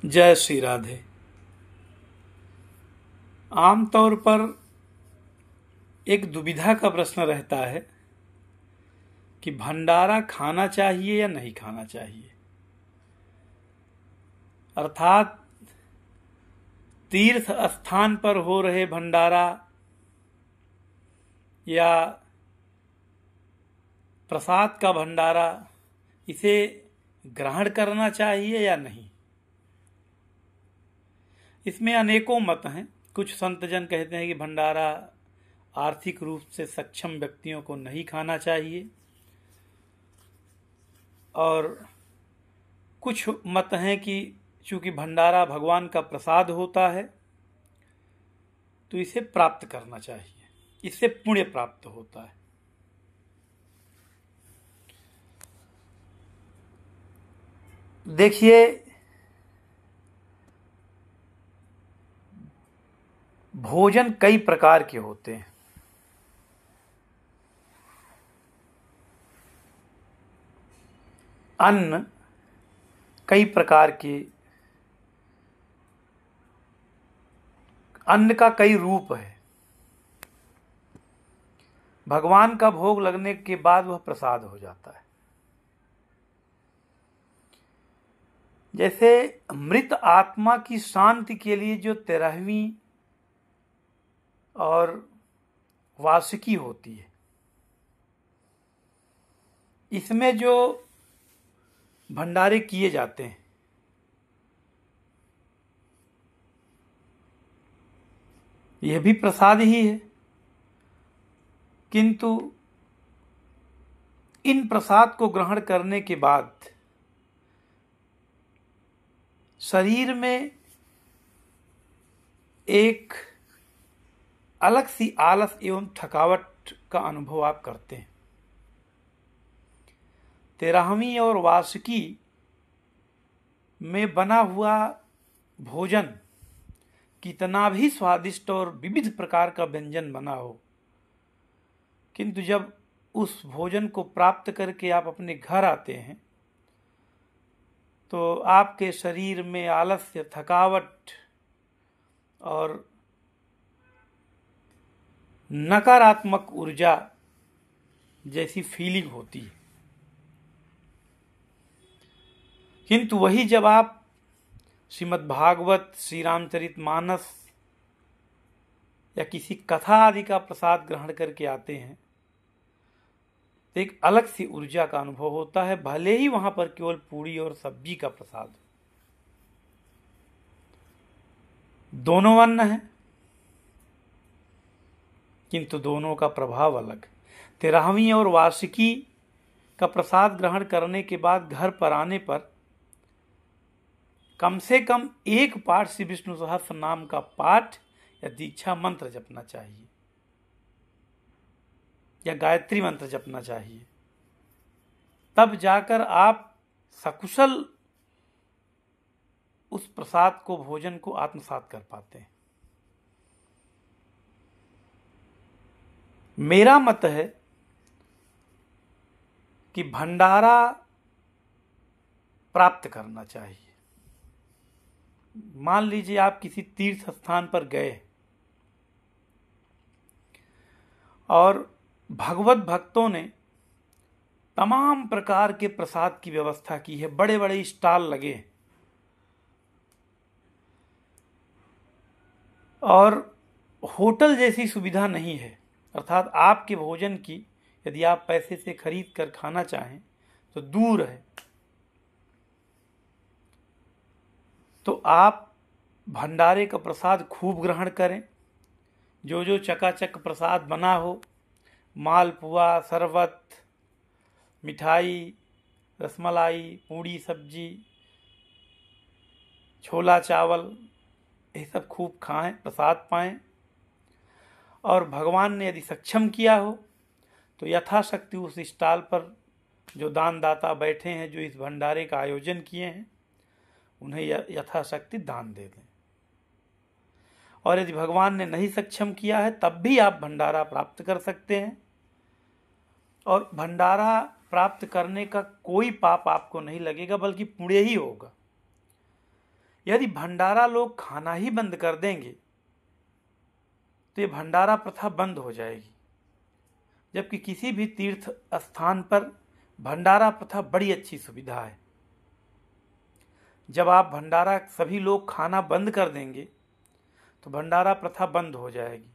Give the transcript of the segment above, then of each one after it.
जय श्री राधे। आमतौर पर एक दुविधा का प्रश्न रहता है कि भंडारा खाना चाहिए या नहीं खाना चाहिए। अर्थात तीर्थ स्थान पर हो रहे भंडारा या प्रसाद का भंडारा, इसे ग्रहण करना चाहिए या नहीं। इसमें अनेकों मत हैं। कुछ संतजन कहते हैं कि भंडारा आर्थिक रूप से सक्षम व्यक्तियों को नहीं खाना चाहिए, और कुछ मत हैं कि चूंकि भंडारा भगवान का प्रसाद होता है तो इसे प्राप्त करना चाहिए, इससे पुण्य प्राप्त होता है। देखिए, भोजन कई प्रकार के होते हैं। अन्न कई प्रकार के, अन्न का कई रूप है। भगवान का भोग लगने के बाद वह प्रसाद हो जाता है। जैसे मृत आत्मा की शांति के लिए जो 13वीं और वार्षिकी होती है, इसमें जो भंडारे किए जाते हैं, यह भी प्रसाद ही है। किंतु इन प्रसाद को ग्रहण करने के बाद शरीर में एक अलग सी आलस एवं थकावट का अनुभव आप करते हैं। 13वीं और वार्षिकी में बना हुआ भोजन कितना भी स्वादिष्ट और विविध प्रकार का व्यंजन बना हो, किंतु जब उस भोजन को प्राप्त करके आप अपने घर आते हैं तो आपके शरीर में आलस्य, थकावट और नकारात्मक ऊर्जा जैसी फीलिंग होती है। किंतु वही जब आप श्रीमद् भागवत, श्री रामचरितमानस या किसी कथा आदि का प्रसाद ग्रहण करके आते हैं तो एक अलग सी ऊर्जा का अनुभव होता है, भले ही वहां पर केवल पूरी और सब्जी का प्रसाद हो। दोनों अन्न है किंतु दोनों का प्रभाव अलग। 13वीं और वार्षिकी का प्रसाद ग्रहण करने के बाद घर पर आने पर कम से कम एक पाठ श्री विष्णु सहस्त्र नाम का पाठ या दीक्षा मंत्र जपना चाहिए या गायत्री मंत्र जपना चाहिए। तब जाकर आप सकुशल उस प्रसाद को, भोजन को आत्मसात कर पाते हैं। मेरा मत है कि भंडारा प्राप्त करना चाहिए। मान लीजिए आप किसी तीर्थ स्थान पर गए और भगवत भक्तों ने तमाम प्रकार के प्रसाद की व्यवस्था की है, बड़े बड़े स्टॉल लगे हैं, और होटल जैसी सुविधा नहीं है। अर्थात आपके भोजन की यदि आप पैसे से खरीद कर खाना चाहें तो दूर है, तो आप भंडारे का प्रसाद खूब ग्रहण करें। जो जो चकाचक प्रसाद बना हो, मालपुआ, शरबत, मिठाई, रसमलाई, पूड़ी सब्जी, छोला चावल, ये सब खूब खाएं, प्रसाद पाएं। और भगवान ने यदि सक्षम किया हो तो यथाशक्ति उस स्टॉल पर जो दानदाता बैठे हैं, जो इस भंडारे का आयोजन किए हैं, उन्हें यथाशक्ति दान दे दें। और यदि भगवान ने नहीं सक्षम किया है तब भी आप भंडारा प्राप्त कर सकते हैं, और भंडारा प्राप्त करने का कोई पाप आपको नहीं लगेगा, बल्कि पुण्य ही होगा। यदि भंडारा लोग खाना ही बंद कर देंगे तो ये भंडारा प्रथा बंद हो जाएगी। जबकि किसी भी तीर्थ स्थान पर भंडारा प्रथा बड़ी अच्छी सुविधा है। जब आप भंडारा सभी लोग खाना बंद कर देंगे तो भंडारा प्रथा बंद हो जाएगी।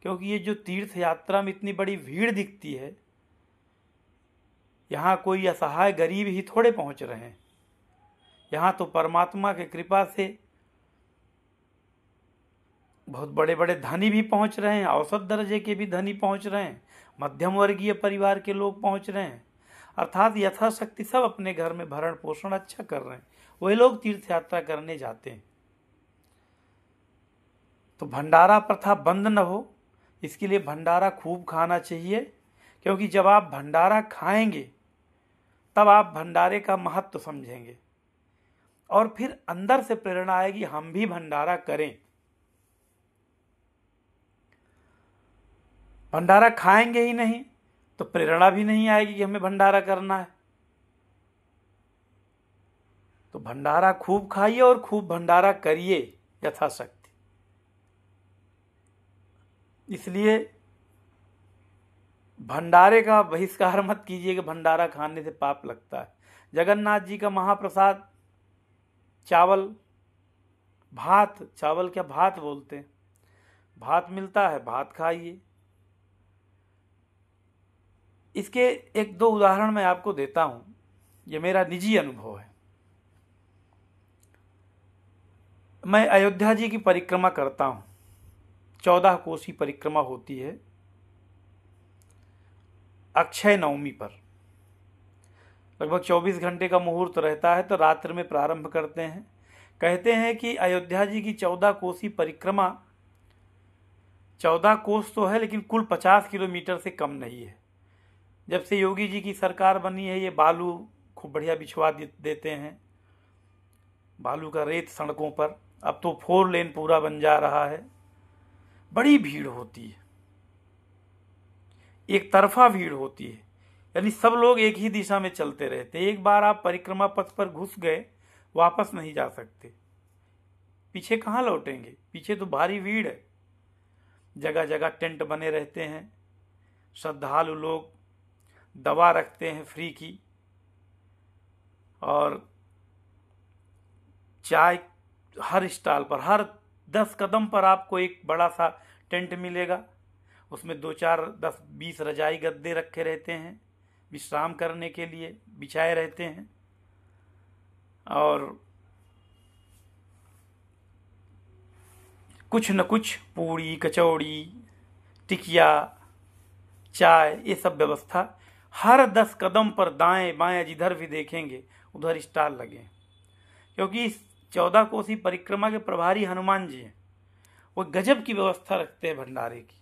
क्योंकि ये जो तीर्थ यात्रा में इतनी बड़ी भीड़ दिखती है, यहाँ कोई असहाय गरीब ही थोड़े पहुंच रहे हैं। यहाँ तो परमात्मा की कृपा से बहुत बड़े बड़े धनी भी पहुंच रहे हैं, औसत दर्जे के भी धनी पहुंच रहे हैं, मध्यम वर्गीय परिवार के लोग पहुंच रहे हैं। अर्थात यथाशक्ति सब अपने घर में भरण पोषण अच्छा कर रहे हैं। वही लोग तीर्थ यात्रा करने जाते हैं। तो भंडारा प्रथा बंद न हो, इसके लिए भंडारा खूब खाना चाहिए। क्योंकि जब आप भंडारा खाएंगे तब आप भंडारे का महत्व समझेंगे और फिर अंदर से प्रेरणा आएगी हम भी भंडारा करें। भंडारा खाएंगे ही नहीं तो प्रेरणा भी नहीं आएगी कि हमें भंडारा करना है। तो भंडारा खूब खाइए और खूब भंडारा करिए यथाशक्ति। इसलिए भंडारे का बहिष्कार मत कीजिए कि भंडारा खाने से पाप लगता है। जगन्नाथ जी का महाप्रसाद चावल भात, चावल क्या भात बोलते हैं, भात मिलता है, भात खाइए। इसके एक दो उदाहरण मैं आपको देता हूं, ये मेरा निजी अनुभव है। मैं अयोध्या जी की परिक्रमा करता हूं। 14 कोसी परिक्रमा होती है अक्षय नवमी पर। लगभग 24 घंटे का मुहूर्त रहता है, तो रात्रि में प्रारंभ करते हैं। कहते हैं कि अयोध्या जी की 14 कोसी परिक्रमा, 14 कोस तो है लेकिन कुल 50 किलोमीटर से कम नहीं है। जब से योगी जी की सरकार बनी है, ये बालू खूब बढ़िया बिछवा देते हैं, बालू का रेत सड़कों पर। अब तो 4 लेन पूरा बन जा रहा है। बड़ी भीड़ होती है, एक तरफा भीड़ होती है, यानी सब लोग एक ही दिशा में चलते रहते। एक बार आप परिक्रमा पथ पर घुस गए, वापस नहीं जा सकते। पीछे कहाँ लौटेंगे, पीछे तो भारी भीड़ है। जगह जगह टेंट बने रहते हैं। श्रद्धालु लोग दवा रखते हैं फ्री की, और चाय हर स्टॉल पर, हर 10 कदम पर आपको एक बड़ा सा टेंट मिलेगा। उसमें 2-4, 10, 20 रजाई गद्दे रखे रहते हैं, विश्राम करने के लिए बिछाए रहते हैं। और कुछ न कुछ पूड़ी, कचौड़ी, टिकिया, चाय, ये सब व्यवस्था हर 10 कदम पर दाएं बाएं जिधर भी देखेंगे उधर स्टॉल लगे। क्योंकि इस 14 कोसी परिक्रमा के प्रभारी हनुमान जी हैं, वो गजब की व्यवस्था रखते हैं भंडारे की।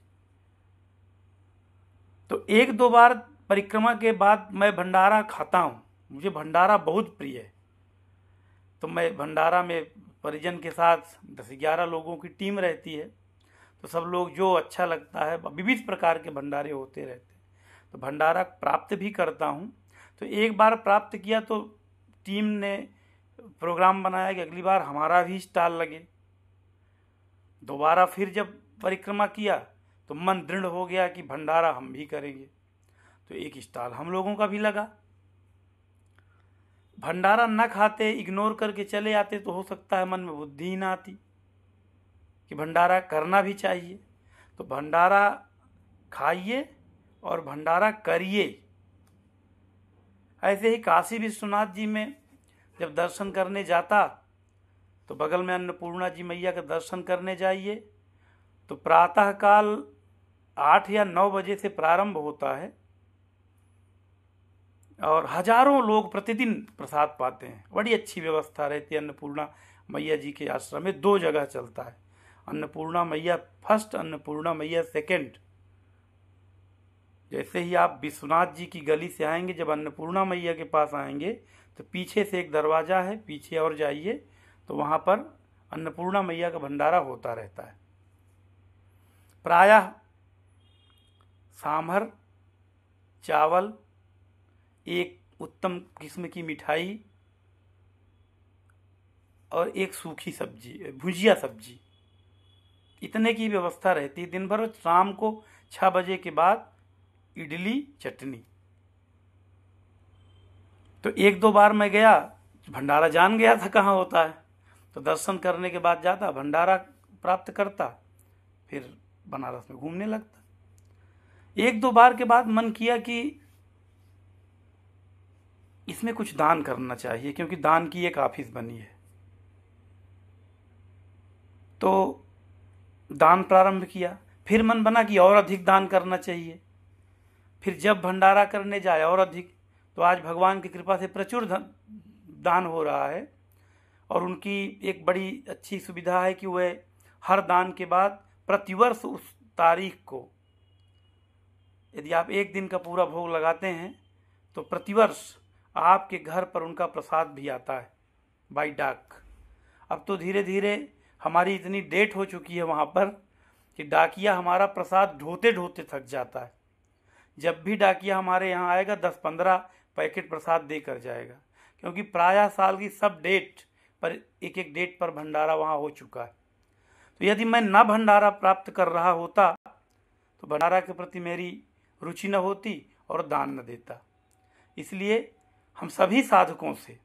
तो 1-2 बार परिक्रमा के बाद मैं भंडारा खाता हूँ। मुझे भंडारा बहुत प्रिय है। तो मैं भंडारा में परिजन के साथ 10-11 लोगों की टीम रहती है। तो सब लोग जो अच्छा लगता है, विविध प्रकार के भंडारे होते रहते हैं, तो भंडारा प्राप्त भी करता हूँ। तो एक बार प्राप्त किया तो टीम ने प्रोग्राम बनाया कि अगली बार हमारा भी स्टॉल लगे। दोबारा फिर जब परिक्रमा किया तो मन दृढ़ हो गया कि भंडारा हम भी करेंगे। तो एक स्टॉल हम लोगों का भी लगा। भंडारा न खाते, इग्नोर करके चले आते तो हो सकता है मन में बुद्धि ही ना आती कि भंडारा करना भी चाहिए। तो भंडारा खाइए और भंडारा करिए। ऐसे ही काशी विश्वनाथ जी में जब दर्शन करने जाता तो बगल में अन्नपूर्णा जी मैया का दर्शन करने जाइए। तो प्रातःकाल 8 या 9 बजे से प्रारंभ होता है और हजारों लोग प्रतिदिन प्रसाद पाते हैं। बड़ी अच्छी व्यवस्था रहती है। अन्नपूर्णा मैया जी के आश्रम में 2 जगह चलता है, अन्नपूर्णा मैया फर्स्ट, अन्नपूर्णा मैया सेकंड। जैसे ही आप विश्वनाथ जी की गली से आएंगे, जब अन्नपूर्णा मैया के पास आएंगे तो पीछे से एक दरवाजा है, पीछे और जाइए तो वहाँ पर अन्नपूर्णा मैया का भंडारा होता रहता है। प्रायः सांभर, चावल, एक उत्तम किस्म की मिठाई और एक सूखी सब्जी, भुजिया सब्जी, इतने की व्यवस्था रहती है दिन भर। और शाम को 6 बजे के बाद इडली चटनी। तो 1-2 बार मैं गया, भंडारा जान गया था कहाँ होता है, तो दर्शन करने के बाद जाता, भंडारा प्राप्त करता, फिर बनारस में घूमने लगता। 1-2 बार के बाद मन किया कि इसमें कुछ दान करना चाहिए, क्योंकि दान की एक ऑफिस बनी है। तो दान प्रारंभ किया। फिर मन बना कि और अधिक दान करना चाहिए। फिर जब भंडारा करने जाए और अधिक, तो आज भगवान की कृपा से प्रचुर दान हो रहा है। और उनकी एक बड़ी अच्छी सुविधा है कि वह हर दान के बाद प्रतिवर्ष उस तारीख को, यदि आप 1 दिन का पूरा भोग लगाते हैं तो प्रतिवर्ष आपके घर पर उनका प्रसाद भी आता है बाई डाक। अब तो धीरे धीरे हमारी इतनी डेट हो चुकी है वहाँ पर कि डाकिया हमारा प्रसाद ढोते ढोते थक जाता है। जब भी डाकिया हमारे यहाँ आएगा 10-15 पैकेट प्रसाद देकर जाएगा, क्योंकि प्रायः साल की सब डेट पर एक एक डेट पर भंडारा वहाँ हो चुका है। तो यदि मैं न भंडारा प्राप्त कर रहा होता तो भंडारा के प्रति मेरी रुचि न होती और दान न देता। इसलिए हम सभी साधकों से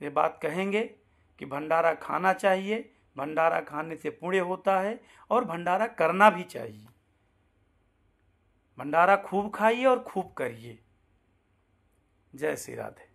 ये बात कहेंगे कि भंडारा खाना चाहिए, भंडारा खाने से पुण्य होता है और भंडारा करना भी चाहिए। भंडारा खूब खाइए और खूब करिए। जय श्री राधे।